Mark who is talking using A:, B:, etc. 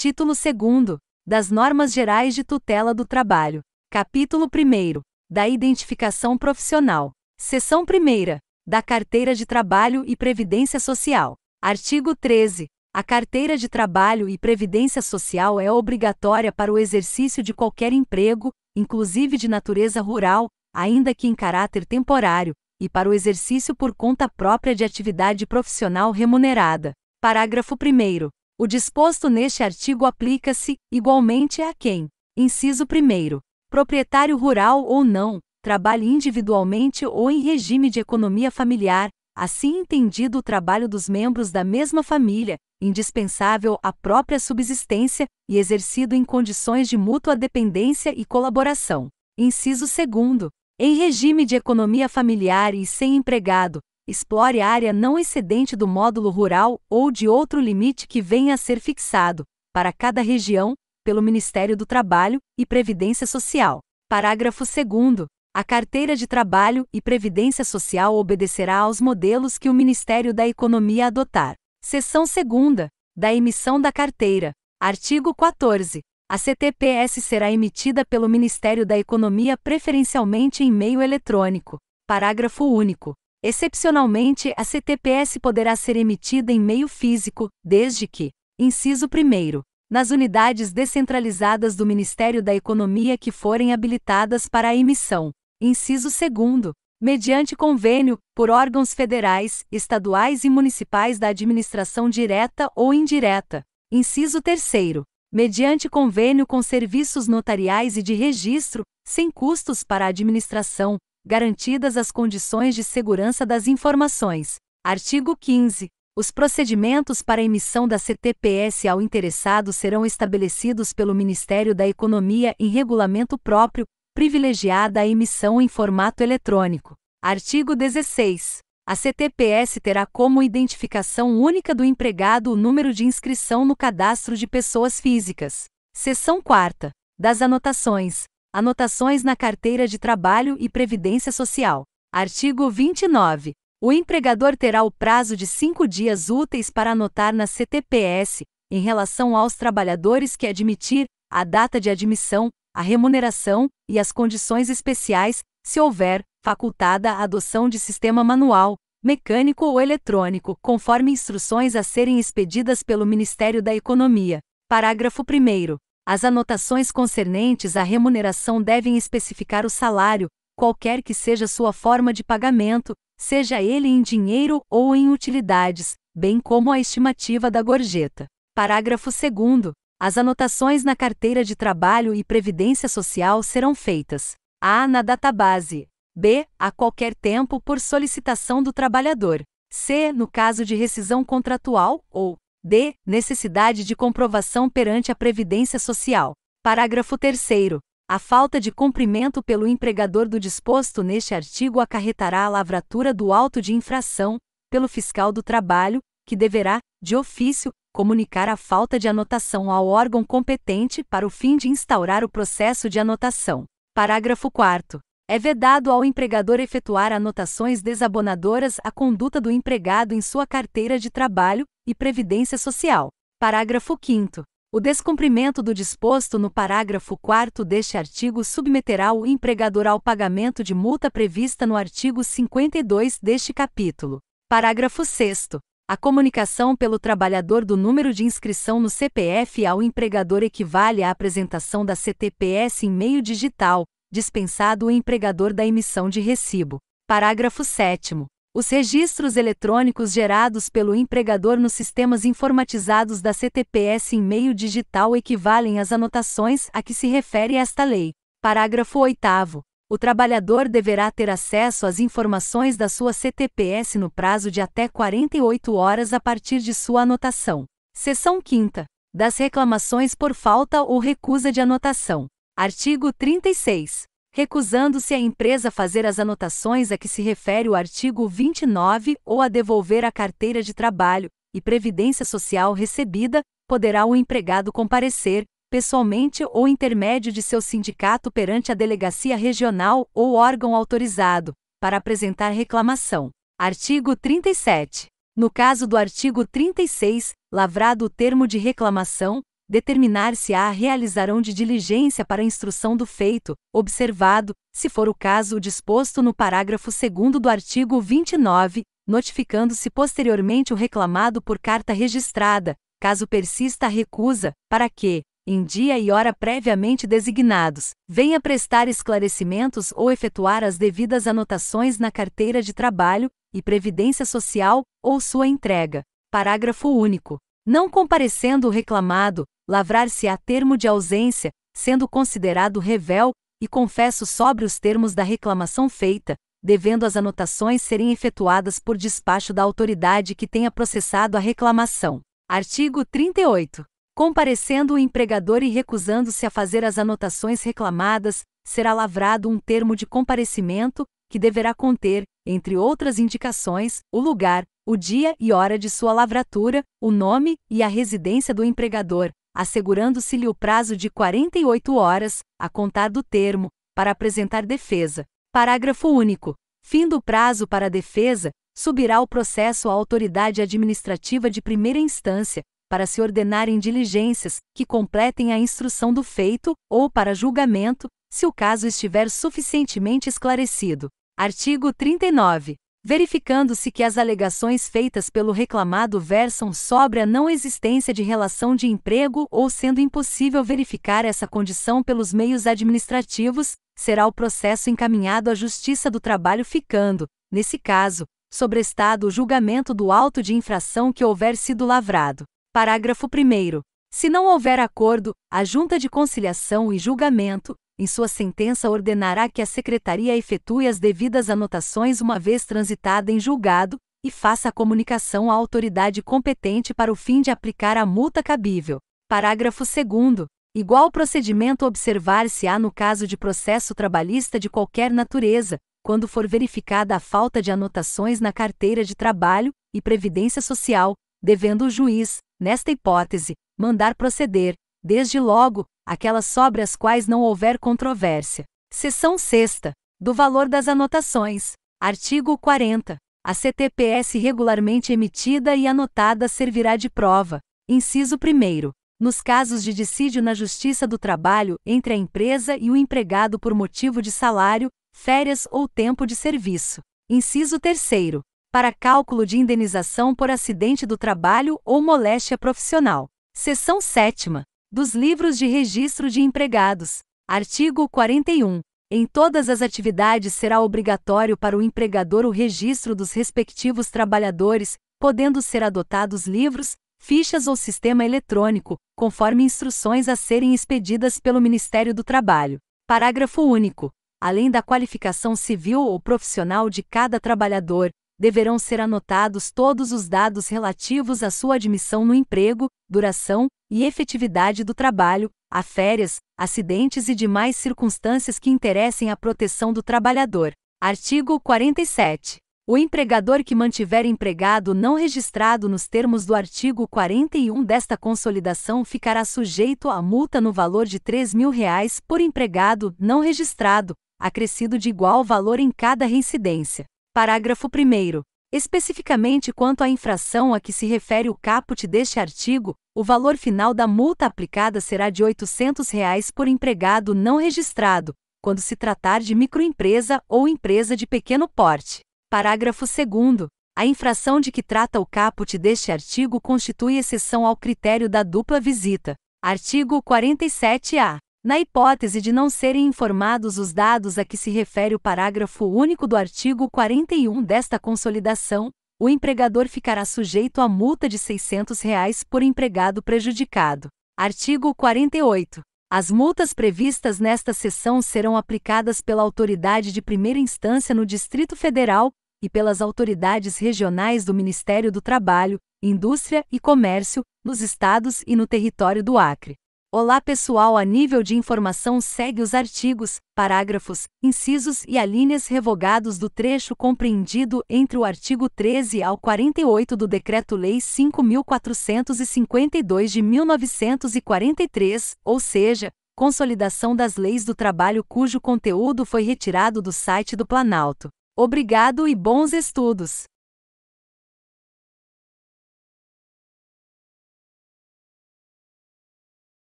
A: Título 2º, das Normas Gerais de Tutela do Trabalho. Capítulo 1º, da Identificação Profissional. Seção 1ª, da Carteira de Trabalho e Previdência Social. Artigo 13. A carteira de trabalho e previdência social é obrigatória para o exercício de qualquer emprego, inclusive de natureza rural, ainda que em caráter temporário, e para o exercício por conta própria de atividade profissional remunerada. Parágrafo 1º. O disposto neste artigo aplica-se, igualmente, a quem: inciso 1º, proprietário rural ou não, trabalhe individualmente ou em regime de economia familiar, assim entendido o trabalho dos membros da mesma família, indispensável à própria subsistência, e exercido em condições de mútua dependência e colaboração. Inciso 2º. Em regime de economia familiar e sem empregado, explore área não excedente do módulo rural ou de outro limite que venha a ser fixado, para cada região, pelo Ministério do Trabalho e Previdência Social. Parágrafo 2º. A Carteira de Trabalho e Previdência Social obedecerá aos modelos que o Ministério da Economia adotar. Seção 2ª. Da emissão da carteira. Artigo 14. A CTPS será emitida pelo Ministério da Economia preferencialmente em meio eletrônico. Parágrafo único. Excepcionalmente, a CTPS poderá ser emitida em meio físico, desde que: inciso 1º, nas unidades descentralizadas do Ministério da Economia que forem habilitadas para a emissão. Inciso 2º, mediante convênio, por órgãos federais, estaduais e municipais da administração direta ou indireta. Inciso 3º, mediante convênio com serviços notariais e de registro, sem custos para a administração, garantidas as condições de segurança das informações. Artigo 15. Os procedimentos para emissão da CTPS ao interessado serão estabelecidos pelo Ministério da Economia em regulamento próprio, privilegiada a emissão em formato eletrônico. Artigo 16. A CTPS terá como identificação única do empregado o número de inscrição no cadastro de pessoas físicas. Seção 4ª. Das anotações. Anotações na Carteira de Trabalho e Previdência Social. Artigo 29. O empregador terá o prazo de 5 dias úteis para anotar na CTPS, em relação aos trabalhadores que admitir, a data de admissão, a remuneração e as condições especiais, se houver, facultada a adoção de sistema manual, mecânico ou eletrônico, conforme instruções a serem expedidas pelo Ministério da Economia. Parágrafo 1º. As anotações concernentes à remuneração devem especificar o salário, qualquer que seja sua forma de pagamento, seja ele em dinheiro ou em utilidades, bem como a estimativa da gorjeta. Parágrafo 2º. As anotações na Carteira de Trabalho e Previdência Social serão feitas: a. na database, b. a qualquer tempo por solicitação do trabalhador, c. no caso de rescisão contratual, ou d. necessidade de comprovação perante a Previdência Social. Parágrafo 3º. A falta de cumprimento pelo empregador do disposto neste artigo acarretará a lavratura do auto de infração, pelo fiscal do trabalho, que deverá, de ofício, comunicar a falta de anotação ao órgão competente para o fim de instaurar o processo de anotação. Parágrafo 4º. É vedado ao empregador efetuar anotações desabonadoras à conduta do empregado em sua carteira de trabalho e previdência social. Parágrafo 5º. O descumprimento do disposto no parágrafo 4º deste artigo submeterá o empregador ao pagamento de multa prevista no artigo 52 deste capítulo. Parágrafo 6º. A comunicação pelo trabalhador do número de inscrição no CPF ao empregador equivale à apresentação da CTPS em meio digital, dispensado o empregador da emissão de recibo. Parágrafo 7º. Os registros eletrônicos gerados pelo empregador nos sistemas informatizados da CTPS em meio digital equivalem às anotações a que se refere esta lei. Parágrafo 8º. O trabalhador deverá ter acesso às informações da sua CTPS no prazo de até 48 horas a partir de sua anotação. Seção 5ª. Das reclamações por falta ou recusa de anotação. Artigo 36. Recusando-se a empresa fazer as anotações a que se refere o artigo 29 ou a devolver a carteira de trabalho e previdência social recebida, poderá o empregado comparecer, pessoalmente ou intermédio de seu sindicato perante a delegacia regional ou órgão autorizado, para apresentar reclamação. Artigo 37. No caso do artigo 36, lavrado o termo de reclamação, determinar-se-á realizarão de diligência para a instrução do feito, observado, se for o caso o disposto no parágrafo 2º do artigo 29, notificando-se posteriormente o reclamado por carta registrada, caso persista a recusa, para que, em dia e hora previamente designados, venha prestar esclarecimentos ou efetuar as devidas anotações na carteira de trabalho e previdência social, ou sua entrega. Parágrafo único. Não comparecendo o reclamado, lavrar-se-á termo de ausência, sendo considerado revel e confesso sobre os termos da reclamação feita, devendo as anotações serem efetuadas por despacho da autoridade que tenha processado a reclamação. Artigo 38. Comparecendo o empregador e recusando-se a fazer as anotações reclamadas, será lavrado um termo de comparecimento, que deverá conter, entre outras indicações, o lugar, o dia e hora de sua lavratura, o nome e a residência do empregador, assegurando-se-lhe o prazo de 48 horas, a contar do termo, para apresentar defesa. Parágrafo único. Fim do prazo para a defesa, subirá o processo à autoridade administrativa de primeira instância, para se ordenarem diligências que completem a instrução do feito, ou para julgamento, se o caso estiver suficientemente esclarecido. Artigo 39. Verificando-se que as alegações feitas pelo reclamado versam sobre a não existência de relação de emprego ou sendo impossível verificar essa condição pelos meios administrativos, será o processo encaminhado à Justiça do Trabalho ficando, nesse caso, sobrestado o julgamento do auto de infração que houver sido lavrado. Parágrafo 1º. Se não houver acordo, a Junta de Conciliação e Julgamento, em sua sentença ordenará que a Secretaria efetue as devidas anotações uma vez transitada em julgado, e faça a comunicação à autoridade competente para o fim de aplicar a multa cabível. Parágrafo 2º. Igual procedimento observar-se-á no caso de processo trabalhista de qualquer natureza, quando for verificada a falta de anotações na carteira de trabalho e previdência social, devendo o juiz, nesta hipótese, mandar proceder, desde logo, aquelas sobre as quais não houver controvérsia. Seção 6ª. Do valor das anotações. Artigo 40. A CTPS regularmente emitida e anotada servirá de prova. Inciso 1º. Nos casos de dissídio na Justiça do Trabalho entre a empresa e o empregado por motivo de salário, férias ou tempo de serviço. Inciso 3º. Para cálculo de indenização por acidente do trabalho ou moléstia profissional. Seção 7ª. Dos livros de registro de empregados. Artigo 41. Em todas as atividades será obrigatório para o empregador o registro dos respectivos trabalhadores, podendo ser adotados livros, fichas ou sistema eletrônico, conforme instruções a serem expedidas pelo Ministério do Trabalho. Parágrafo único. Além da qualificação civil ou profissional de cada trabalhador, deverão ser anotados todos os dados relativos à sua admissão no emprego, duração e efetividade do trabalho, a férias, acidentes e demais circunstâncias que interessem à proteção do trabalhador. Artigo 47. O empregador que mantiver empregado não registrado nos termos do artigo 41 desta consolidação ficará sujeito a multa no valor de R$ 3.000 por empregado não registrado, acrescido de igual valor em cada reincidência. Parágrafo 1º. Especificamente quanto à infração a que se refere o caput deste artigo, o valor final da multa aplicada será de R$ 800 por empregado não registrado, quando se tratar de microempresa ou empresa de pequeno porte. Parágrafo 2º. A infração de que trata o caput deste artigo constitui exceção ao critério da dupla visita. Artigo 47-A. Na hipótese de não serem informados os dados a que se refere o parágrafo único do artigo 41 desta consolidação, o empregador ficará sujeito a multa de R$ 600 por empregado prejudicado. Artigo 48. As multas previstas nesta seção serão aplicadas pela autoridade de primeira instância no Distrito Federal e pelas autoridades regionais do Ministério do Trabalho, Indústria e Comércio, nos estados e no território do Acre. Olá pessoal, a nível de informação segue os artigos, parágrafos, incisos e alíneas revogados do trecho compreendido entre o artigo 13 ao 48 do Decreto-Lei 5.452 de 1943, ou seja, Consolidação das Leis do Trabalho cujo conteúdo foi retirado do site do Planalto. Obrigado e bons estudos!